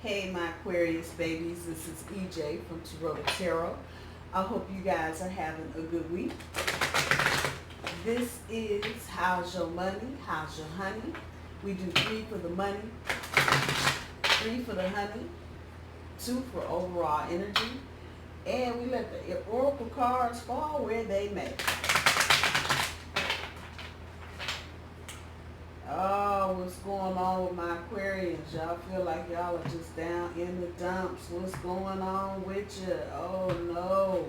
Hey, my Aquarius babies, this is EJ from Tarot Tarot. I hope you guys are having a good week. This is How's Your Money, How's Your Honey. We do 3 for the money, 3 for the honey, 2 for overall energy, and we let the oracle cards fall where they may. Oh, what's going on with my Aquarians? Y'all feel like y'all are just down in the dumps. What's going on with you? Oh no.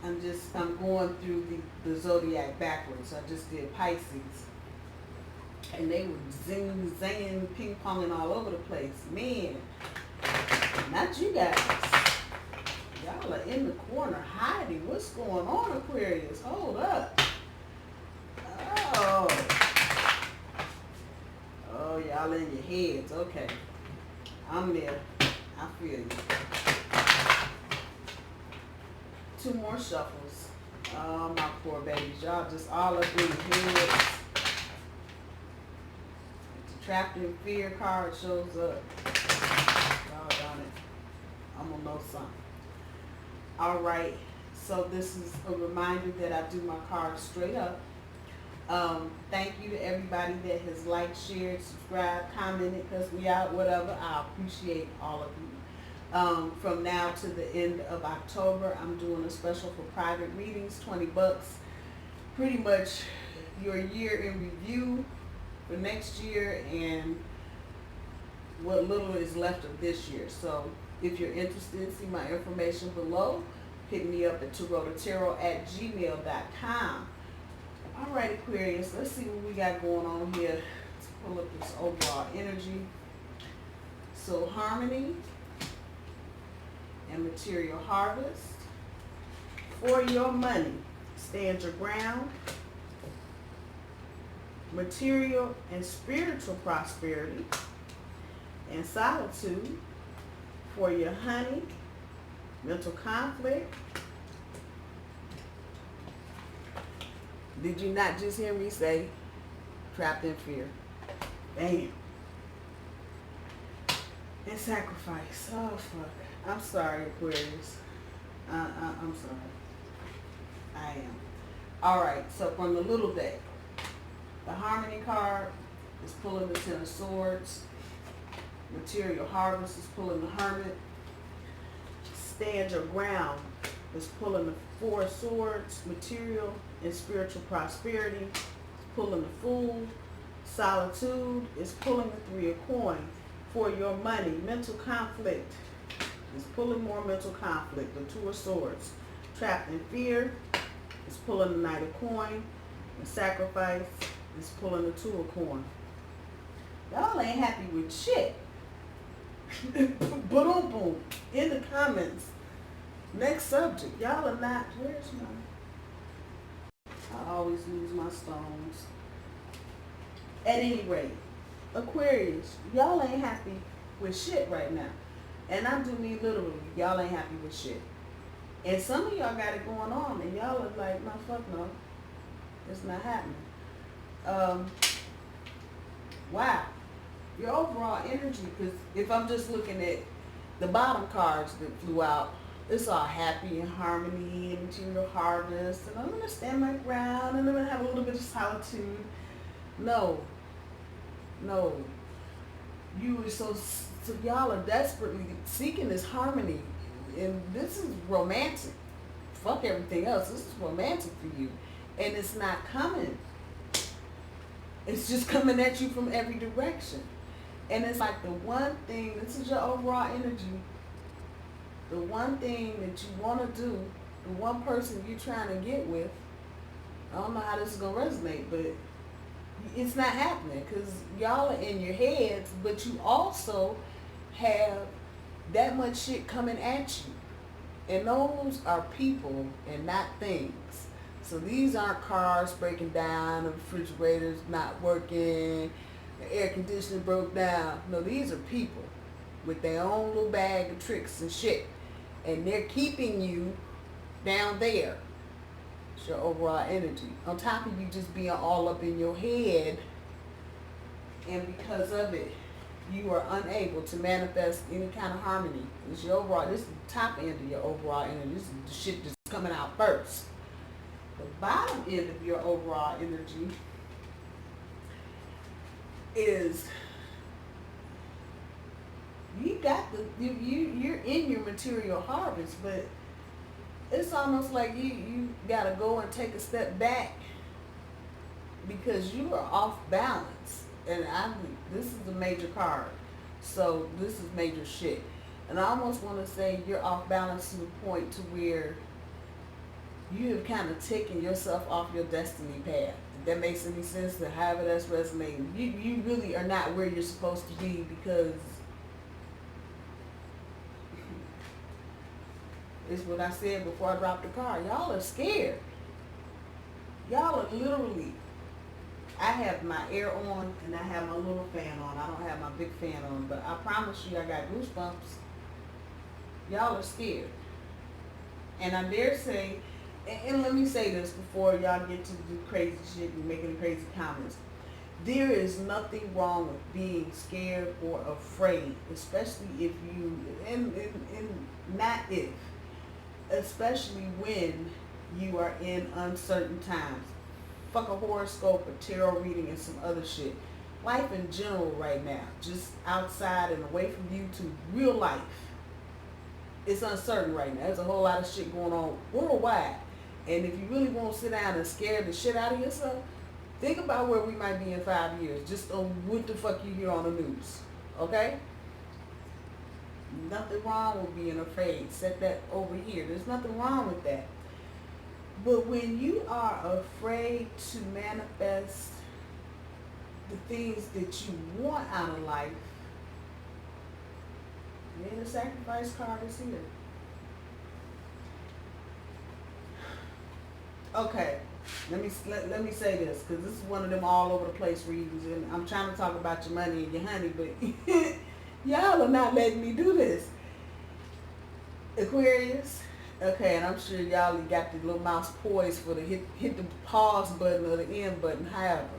I'm going through the zodiac backwards. I just did Pisces. And they were zing, zanging, ping ponging all over the place. Man, not you guys. Y'all are in the corner hiding. What's going on, Aquarius? Hold up. Oh, y'all in your heads. Okay. I'm there. I feel you. 2 more shuffles. Oh, my poor babies. Y'all just all up in your heads. The Trapped in Fear card shows up. Doggone it. I'm gonna know something. All right. So this is a reminder that I do my cards straight up. Thank you to everybody that has liked, shared, subscribed, commented, because we out, whatever. I appreciate all of you. From now to the end of October, I'm doing a special for private readings, $20. Pretty much your year in review for next year and what little is left of this year. So if you're interested, see my information below. Hit me up at tarottarot@gmail.com. All right, Aquarius, let's see what we got going on here. Let's pull up this overall energy. So harmony and material harvest. For your money, stand your ground. Material and spiritual prosperity and solitude. For your honey, mental conflict. Did you not just hear me say trapped in fear? Bam. And sacrifice. Oh, fuck. I'm sorry, Aquarius. I'm sorry. I am. All right, so from the little deck, the Harmony card is pulling the 10 of Swords. Material Harvest is pulling the Hermit. Stand Your Ground is pulling the 4 of Swords. Material and spiritual prosperity is pulling the Fool. Solitude is pulling the 3 of Coins. For your money, mental conflict is pulling more mental conflict, the 2 of Swords. Trapped in fear is pulling the Knight of Coins. And sacrifice is pulling the 2 of Coins. Y'all ain't happy with shit. Boom, boom. In the comments. Next subject. Y'all are not. Where's my... I always lose my stones. At any rate, Aquarius, y'all ain't happy with shit right now. And I do mean literally, y'all ain't happy with shit. And some of y'all got it going on, and y'all are like, no, fuck no. It's not happening. Wow. Your overall energy, because if I'm just looking at the bottom cards that flew out, it's all happy and harmony and material harvest, and I'm going to stand my ground, and I'm going to have a little bit of solitude. No. You are so y'all are desperately seeking this harmony, and this is romantic. Fuck everything else. This is romantic for you, and it's not coming. It's just coming at you from every direction. And it's like the one thing, this is your overall energy, the one thing that you want to do, the one person you're trying to get with, I don't know how this is going to resonate, but it's not happening because y'all are in your heads, but you also have that much shit coming at you. And those are people and not things. So these aren't cars breaking down, the refrigerator's not working, the air conditioner broke down. No, these are people with their own little bag of tricks and shit. And they're keeping you down there. It's your overall energy. On top of you just being all up in your head. And because of it, you are unable to manifest any kind of harmony. This is your overall, this is the top end of your overall energy. This is the shit that's coming out first. The bottom end of your overall energy is you're in your material harvest, but it's almost like you gotta go and take a step back because you are off balance. And this is a major card, so this is major shit. And I almost want to say you're off balance to the point to where you have kind of taken yourself off your destiny path. If that makes any sense, to however that's resonating. You really are not where you're supposed to be because it's what I said before I dropped the card. Y'all are scared. Y'all are literally, I have my air on and I have my little fan on. I don't have my big fan on, but I promise you I got goosebumps. Y'all are scared. And I dare say, and let me say this before y'all get to do crazy shit and making crazy comments. There is nothing wrong with being scared or afraid, especially if you, and not if, especially when you are in uncertain times. Fuck a horoscope, a tarot reading, and some other shit. Life in general right now, just outside and away from you to real life, it's uncertain right now. There's a whole lot of shit going on worldwide. And if you really want to sit down and scare the shit out of yourself, think about where we might be in 5 years, just on what the fuck you hear on the news, okay? Nothing wrong with being afraid. Set that over here. There's nothing wrong with that. But when you are afraid to manifest the things that you want out of life, then the sacrifice card is here. Okay, let me say this, because this is one of them all over the place readings, and I'm trying to talk about your money and your honey, but y'all are not letting me do this. Aquarius, okay, and I'm sure y'all got the little mouse poised for the hit the pause button or the end button, however.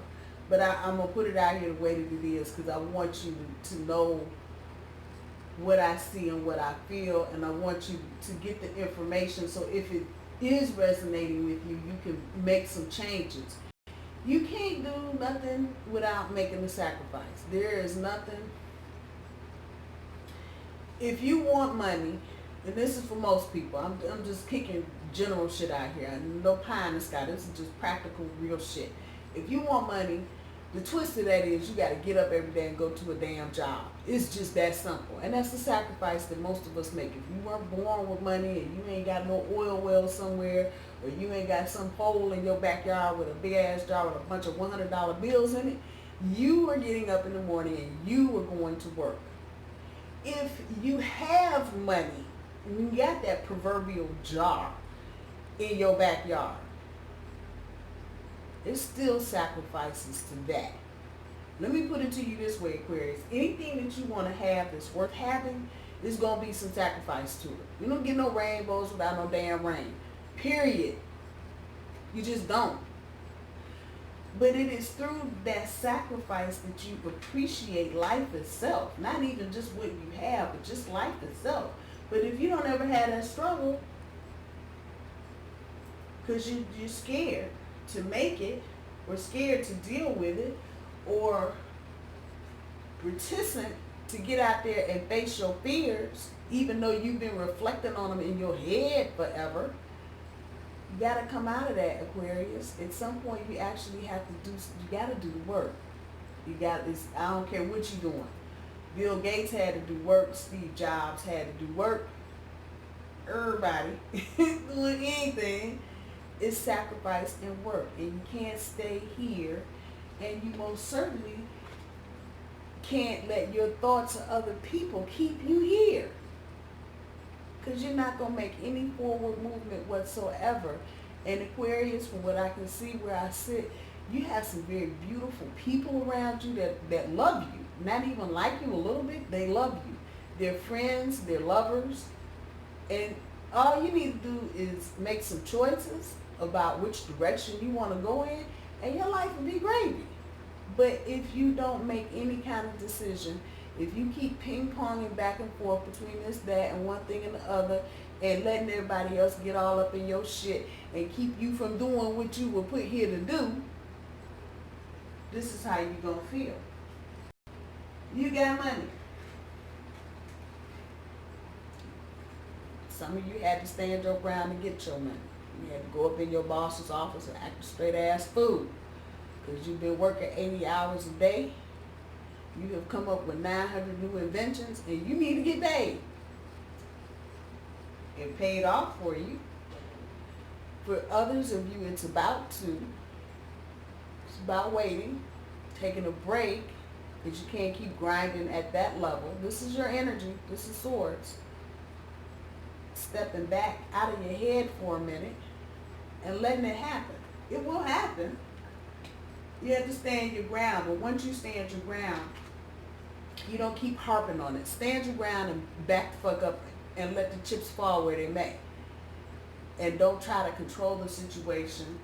But I'm going to put it out here the way that it is, because I want you to know what I see and what I feel, and I want you to get the information, so if it is resonating with you, you can make some changes. You can't do nothing without making a sacrifice. There is nothing. If you want money, and this is for most people, I'm just kicking general shit out here. No pie in the sky. This is just practical, real shit. If you want money, the twist of that is you got to get up every day and go to a damn job. It's just that simple. And that's the sacrifice that most of us make. If you weren't born with money and you ain't got no oil well somewhere, or you ain't got some hole in your backyard with a big ass jar with a bunch of $100 bills in it, you are getting up in the morning and you are going to work. If you have money, and you got that proverbial jar in your backyard, there's still sacrifices to that. Let me put it to you this way, Aquarius. Anything that you want to have that's worth having, there's going to be some sacrifice to it. You don't get no rainbows without no damn rain. Period. You just don't. But it is through that sacrifice that you appreciate life itself. Not even just what you have, but just life itself. But if you don't ever have that struggle, because you're scared to make it, or scared to deal with it, or reticent to get out there and face your fears, even though you've been reflecting on them in your head forever, you got to come out of that, Aquarius. At some point, you actually have to you got to do the work. I don't care what you're doing. Bill Gates had to do work. Steve Jobs had to do work. Everybody doing anything is sacrifice and work. And you can't stay here, and you most certainly can't let your thoughts of other people keep you here, because you're not going to make any forward movement whatsoever. And Aquarius, from what I can see where I sit, you have some very beautiful people around you that love you. Not even like you a little bit, they love you. They're friends, they're lovers. And all you need to do is make some choices about which direction you want to go in, and your life will be gravy. But if you don't make any kind of decision, If you keep ping-ponging back and forth between this, that, and one thing and the other, and letting everybody else get all up in your shit and keep you from doing what you were put here to do, this is how you gonna feel. You got money. Some of you had to stand your ground and get your money. You had to go up in your boss's office and act a straight ass fool. Because you've been working 80 hours a day. You have come up with 900 new inventions and you need to get paid. It paid off for you. For others of you, it's about to. It's about waiting, taking a break, because you can't keep grinding at that level. This is your energy. This is swords. Stepping back out of your head for a minute and letting it happen. It will happen. You have to stand your ground, but once you stand your ground, you don't keep harping on it. Stand your ground and back the fuck up and let the chips fall where they may. And don't try to control the situation,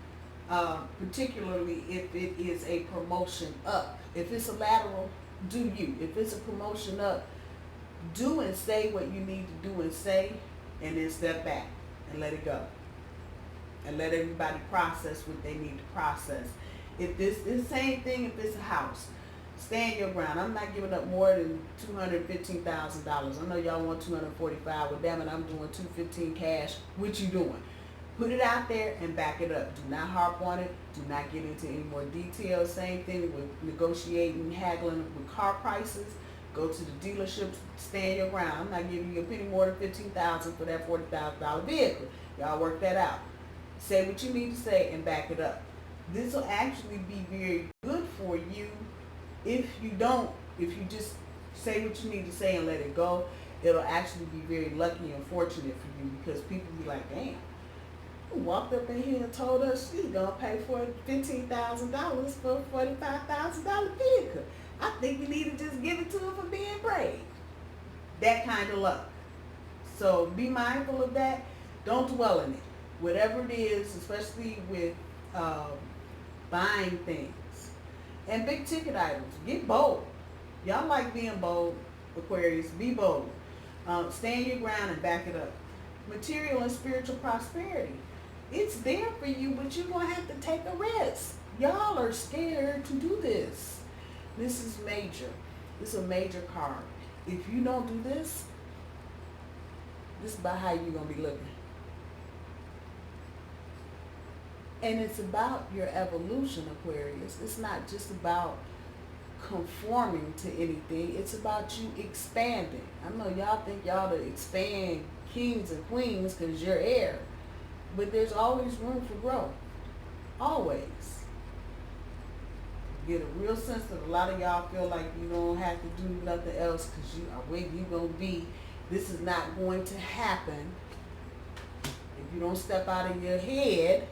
particularly if it is a promotion up. If it's a lateral, do you. If it's a promotion up, do and say what you need to do and say, and then step back and let it go. And let everybody process what they need to process. If this is the same thing if it's a house. Stand your ground. I'm not giving up more than $215,000. I know y'all want $245,000. Well, damn it, I'm doing $215,000 cash. What you doing? Put it out there and back it up. Do not harp on it. Do not get into any more details. Same thing with negotiating, haggling with car prices. Go to the dealerships. Stand your ground. I'm not giving you a penny more than $15,000 for that $40,000 vehicle. Y'all work that out. Say what you need to say and back it up. This will actually be very good for you. If you just say what you need to say and let it go, it'll actually be very lucky and fortunate for you, because people be like, damn, who walked up in here and told us she's going to pay for $15,000 for a $45,000 vehicle. I think we need to just give it to her for being brave. That kind of luck. So be mindful of that. Don't dwell in it. Whatever it is, especially with buying things. And big ticket items, get bold. Y'all like being bold, Aquarius. Be bold. Stand your ground and back it up. Material and spiritual prosperity. It's there for you, but you're going to have to take a risk. Y'all are scared to do this. This is major. This is a major card. If you don't do this, this is about how you're going to be looking. And it's about your evolution, Aquarius. It's not just about conforming to anything. It's about you expanding. I know y'all think y'all to expand kings and queens because you're air. But there's always room for growth. Always. Get a real sense that a lot of y'all feel like you don't have to do nothing else because you are where you going to be. This is not going to happen if you don't step out of your head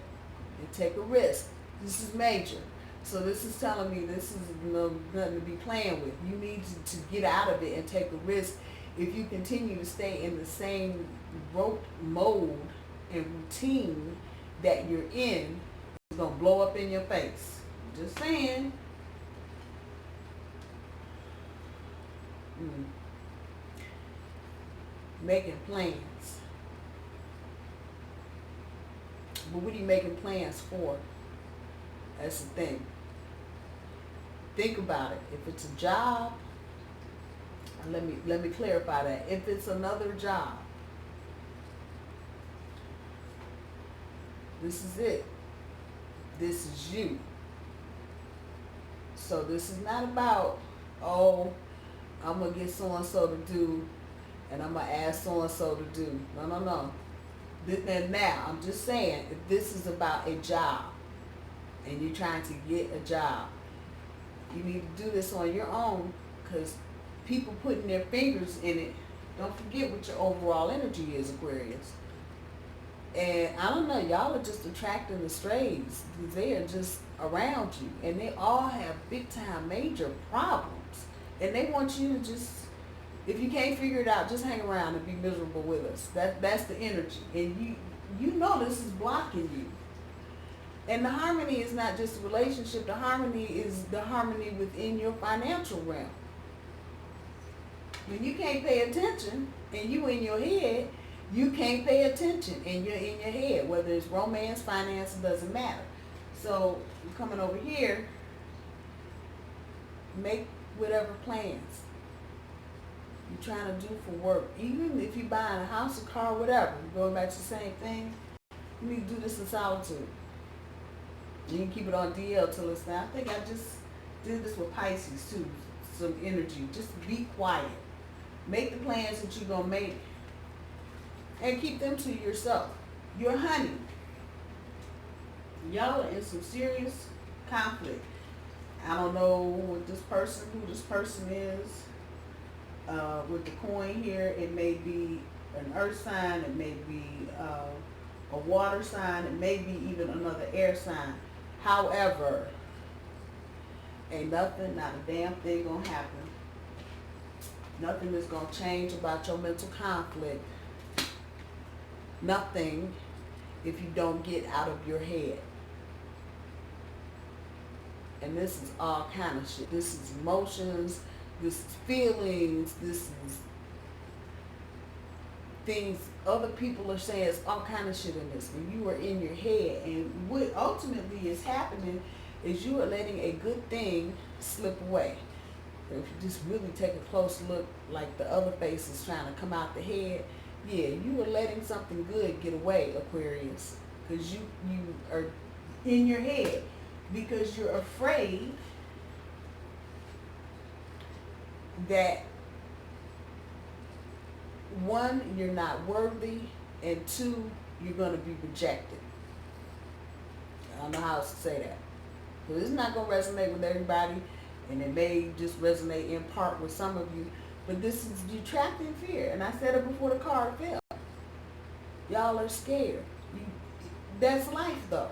and take a risk. This is major. So this is telling me this is nothing to be playing with. You need to get out of it and take a risk. If you continue to stay in the same rote mode and routine that you're in, it's going to blow up in your face. Just saying. Making plans. But what are you making plans for? That's the thing. Think about it. If it's a job, let me clarify that. If it's another job, this is it. This is you. So this is not about, oh, I'm going to get so-and-so to do, and I'm going to ask so-and-so to do. No. Now, I'm just saying, if this is about a job, and you're trying to get a job, you need to do this on your own, because people putting their fingers in it, don't forget what your overall energy is, Aquarius. And I don't know, y'all are just attracting the strays. They are just around you, and they all have big time major problems. And they want you to just, if you can't figure it out, just hang around and be miserable with us. That's the energy. And you know this is blocking you. And the harmony is not just a relationship. The harmony is the harmony within your financial realm. When you can't pay attention and you in your head, you can't pay attention and you're in your head. Whether it's romance, finance, it doesn't matter. So coming over here, make whatever plans you're trying to do for work. Even if you're buying a house, a car, whatever, going back to the same thing, you need to do this in solitude. You can keep it on DL till it's not. I think I just did this with Pisces too. Some energy. Just be quiet. Make the plans that you're going to make and keep them to yourself. Your honey. Y'all are in some serious conflict. I don't know what this person, who this person is. With the coin here, it may be an earth sign, it may be a water sign, it may be even another air sign. However, ain't nothing, not a damn thing gonna happen. Nothing is gonna change about your mental conflict. Nothing if you don't get out of your head. And this is all kind of shit. This is emotions, this is feelings, this is things other people are saying. It's all kind of shit in this. When you are in your head, and what ultimately is happening is you are letting a good thing slip away. If you just really take a close look, like the other face is trying to come out the head, yeah, you are letting something good get away, Aquarius, because you are in your head because you're afraid that one, you're not worthy, and two, you're going to be rejected. I don't know how else to say that. Because it's not going to resonate with everybody, and it may just resonate in part with some of you, but this is, you trapped in fear. And I said it before the card fell. Y'all are scared. That's life, though.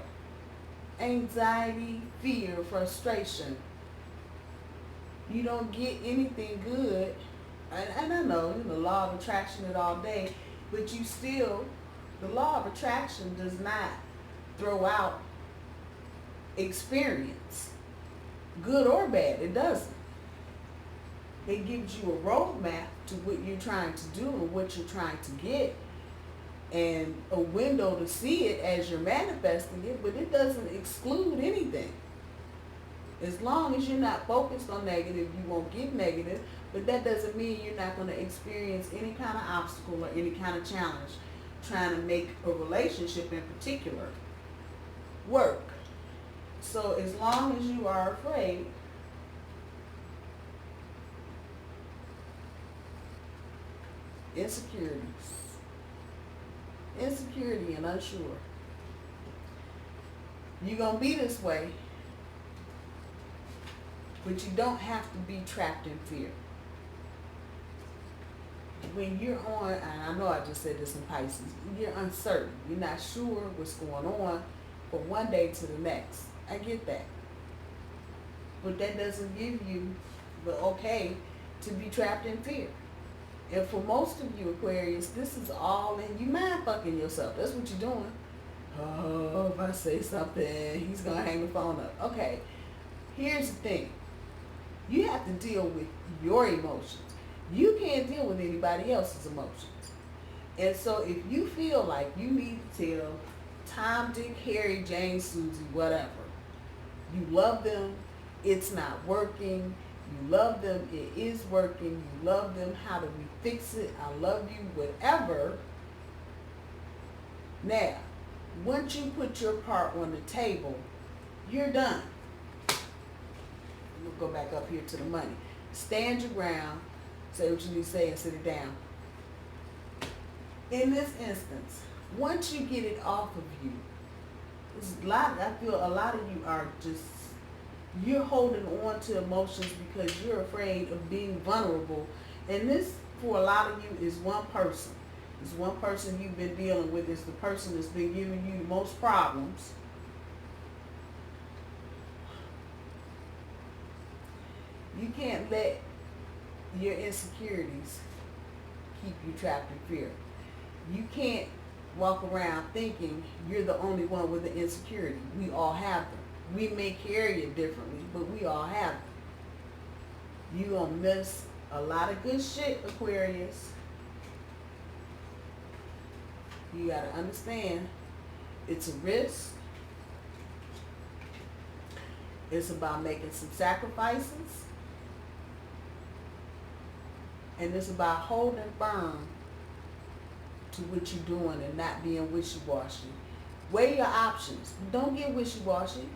Anxiety, fear, frustration. You don't get anything good. And I know, the law of attraction it all day, but you still, the law of attraction does not throw out experience, good or bad. It doesn't. It gives you a roadmap to what you're trying to do and what you're trying to get, and a window to see it as you're manifesting it, but it doesn't exclude anything. As long as you're not focused on negative, you won't get negative, but that doesn't mean you're not going to experience any kind of obstacle or any kind of challenge trying to make a relationship in particular work. So as long as you are afraid, insecurity and unsure, you're going to be this way, but you don't have to be trapped in fear. When you're on, and I know I just said this in Pisces, you're uncertain. You're not sure what's going on from one day to the next. I get that. But that doesn't give you the okay to be trapped in fear. And for most of you Aquarius, this is all in you mind fucking yourself. That's what you're doing. Oh, if I say something, he's going to hang the phone up. Okay, here's the thing. You have to deal with your emotions. You can't deal with anybody else's emotions. And so if you feel like you need to tell Tom, Dick, Harry, Jane, Susie, whatever, you love them, it's not working, you love them, it is working, you love them, how do we fix it, I love you, whatever. Now, once you put your part on the table, you're done. We'll go back up here to the money. Stand your ground, say what you need to say, and sit it down. In this instance, once you get it off of you, I feel a lot of you are just, you're holding on to emotions because you're afraid of being vulnerable. And this, for a lot of you, is one person. It's one person you've been dealing with. It's the person that's been giving you the most problems. You can't let your insecurities keep you trapped in fear. You can't walk around thinking you're the only one with the insecurity. We all have them. We may carry it differently, but we all have them. You gonna miss A lot of good shit, Aquarius. You gotta understand, it's a risk. It's about making some sacrifices. And it's about holding firm to what you're doing and not being wishy-washy. Weigh your options. Don't get wishy-washy.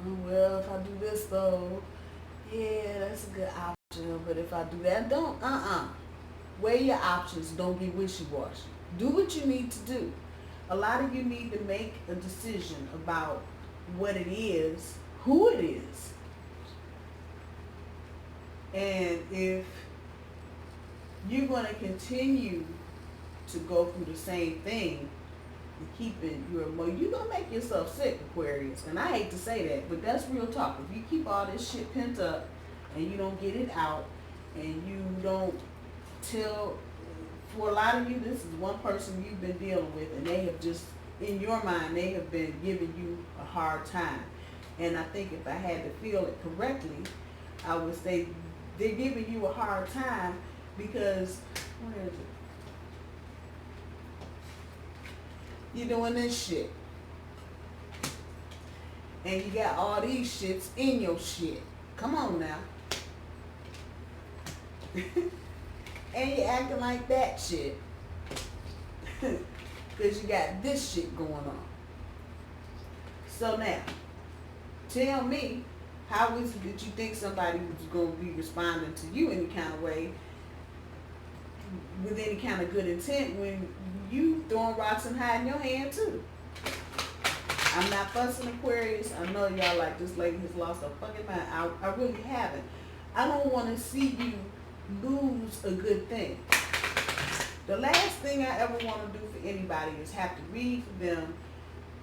Oh, well, if I do this though, yeah, that's a good option. But if I do that, don't. Weigh your options. Don't get wishy-washy. Do what you need to do. A lot of you need to make a decision about what it is, who it is. And if you're going to continue to go through the same thing and keeping your emotion, you're going to make yourself sick, Aquarius. And I hate to say that, but that's real talk. If you keep all this shit pent up and you don't get it out and you don't tell, for a lot of you, this is one person you've been dealing with and they have just, in your mind, they have been giving you a hard time. And I think if I had to feel it correctly, I would say they're giving you a hard time because, where is it? You're doing this shit. And you got all these shits in your shit. Come on now. And you're acting like that shit. Because you got this shit going on. So now, tell me, how is it that you think somebody was going to be responding to you any kind of way with any kind of good intent when you throwing rocks and hiding your hand too? I'm not fussing, Aquarius. I know y'all like, this lady has lost her fucking mind. I really haven't. I don't want to see you lose a good thing. The last thing I ever want to do for anybody is have to read for them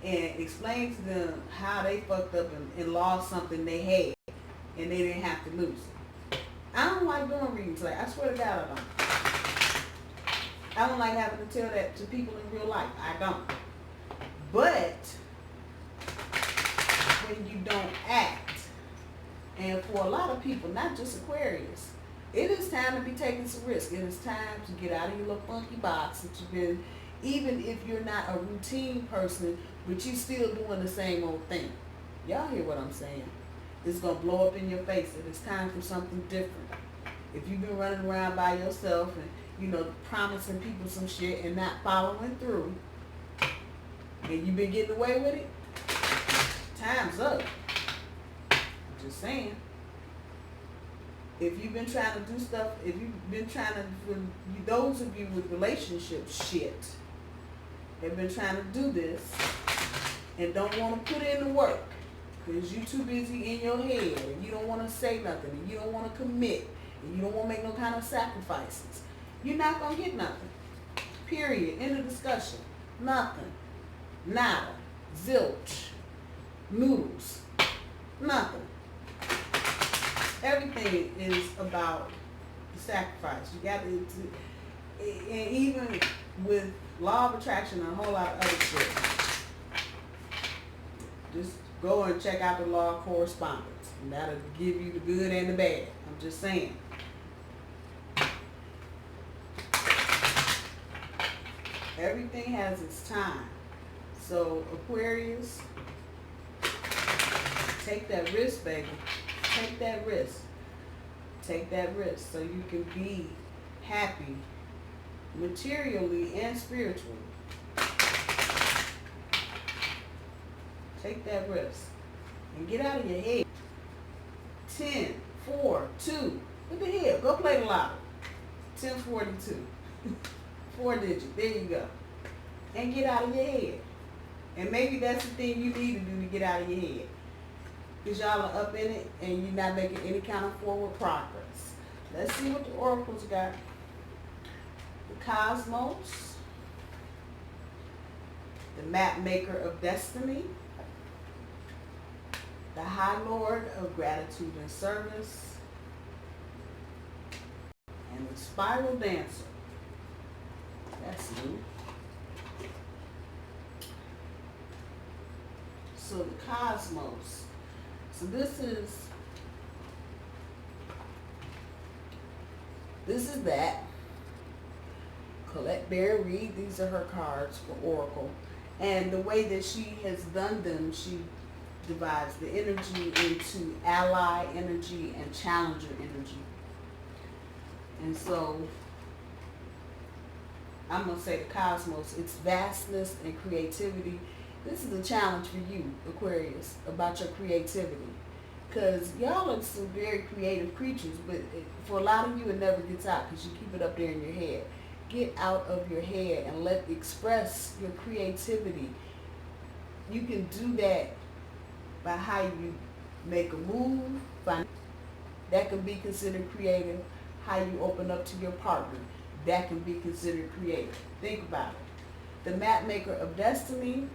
and explain to them how they fucked up and lost something they had and they didn't have to lose it. I don't like doing readings. Like, I swear to God, I don't. I don't like having to tell that to people in real life. I don't. But when you don't act, and for a lot of people, not just Aquarius, it is time to be taking some risk. It is time to get out of your little funky box that you've been, even if you're not a routine person, but you still doing the same old thing. Y'all hear what I'm saying? It's going to blow up in your face. It is time for something different. If you've been running around by yourself and, promising people some shit and not following through, and you've been getting away with it, time's up. Just saying. If you've been trying to do stuff, if you've been trying to, those of you with relationship shit, have been trying to do this and don't want to put in the work because you're too busy in your head and you don't want to say nothing and you don't want to commit and you don't want to make no kind of sacrifices, you're not going to get nothing. Period. End of discussion. Nothing. Nada. Zilch. Noodles. Nothing. Everything is about the sacrifice. You got to, and even with law of attraction and a whole lot of other shit, just go and check out the law of correspondence. And that'll give you the good and the bad. I'm just saying. Everything has its time. So Aquarius, take that risk, baby. Take that risk. Take that risk so you can be happy materially and spiritually. Take that risk and get out of your head. 10, 4, 2. What the hell? Go play the lotto. 1042. 4 digits. There you go. And get out of your head. And maybe that's the thing you need to do to get out of your head. Because y'all are up in it and you're not making any kind of forward progress. Let's see what the oracles got. The Cosmos. The Map Maker of Destiny. The High Lord of Gratitude and Service. And the Spiral Dancer. That's new. So the Cosmos. So this is This is that. Colette Berry Reed, these are her cards for Oracle. And the way that she has done them, she divides the energy into ally energy and challenger energy. And so I'm going to say the cosmos, its vastness and creativity. This is a challenge for you, Aquarius, about your creativity. Because y'all are some very creative creatures, but for a lot of you, it never gets out because you keep it up there in your head. Get out of your head and express your creativity. You can do that by how you make a move. That can be considered creative. How you open up to your partner. That can be considered creative. Think about it. The map maker of destiny,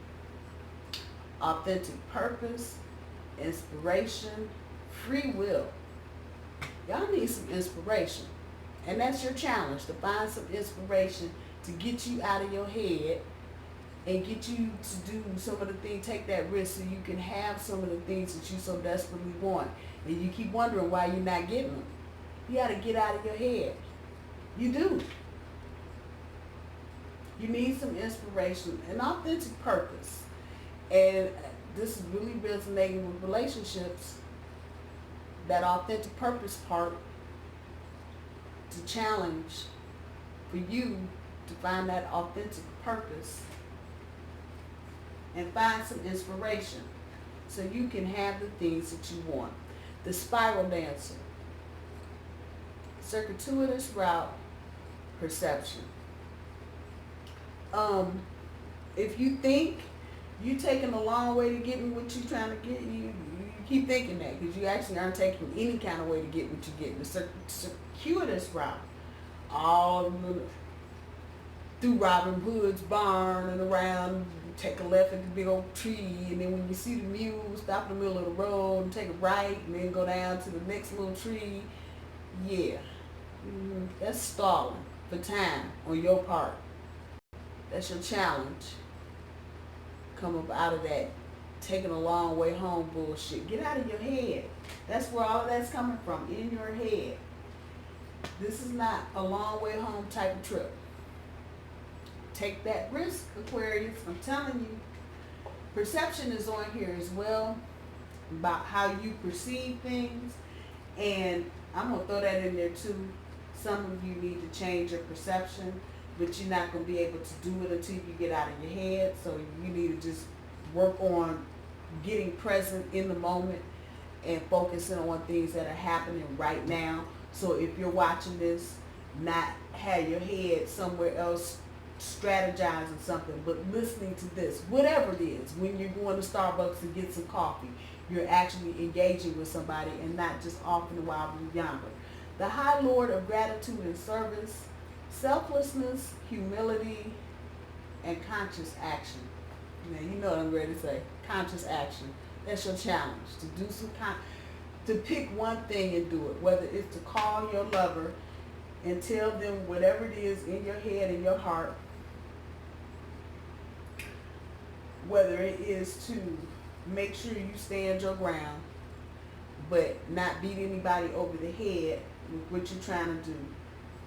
authentic purpose, inspiration, free will. Y'all need some inspiration. And that's your challenge, to find some inspiration to get you out of your head and get you to do some of the things, take that risk so you can have some of the things that you so desperately want. And you keep wondering why you're not getting them. You got to get out of your head. You do. You need some inspiration and authentic purpose. And this is really resonating with relationships, that authentic purpose part, to challenge for you to find that authentic purpose and find some inspiration so you can have the things that you want. The spiral dancer, circuitous route, perception. If you think you're taking a long way to getting what you're trying to get, you keep thinking that, because you actually aren't taking any kind of way to get what you're getting. The circuitous route, all through Robin Hood's barn and around, take a left at the big old tree, and then when you see the mule, stop in the middle of the road and take a right, and then go down to the next little tree. Yeah, that's stalling for time on your part. That's your challenge. Come up out of that taking a long way home bullshit. Get out of your head. That's where all of that's coming from, in your head. This is not a long way home type of trip. Take that risk, Aquarius. I'm telling you. Perception is on here as well, about how you perceive things. And I'm going to throw that in there too. Some of you need to change your perception, but you're not going to be able to do it until you get out of your head. So you need to just work on getting present in the moment and focusing on things that are happening right now. So if you're watching this, not have your head somewhere else strategizing something, but listening to this, whatever it is. When you're going to Starbucks to get some coffee, you're actually engaging with somebody and not just off in the wild yonder. The High Lord of gratitude and service, selflessness, humility, and conscious action. Now, you know what I'm ready to say. Conscious action. That's your challenge. To do to pick one thing and do it. Whether it's to call your lover and tell them whatever it is in your head and your heart. Whether it is to make sure you stand your ground, but not beat anybody over the head with what you're trying to do.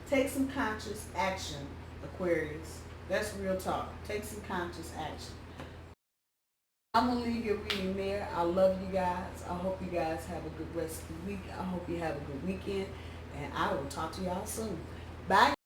Take some conscious action, Aquarius. That's real talk. Take some conscious action. I'm going to leave your reading there. I love you guys. I hope you guys have a good rest of the week. I hope you have a good weekend. And I will talk to y'all soon. Bye.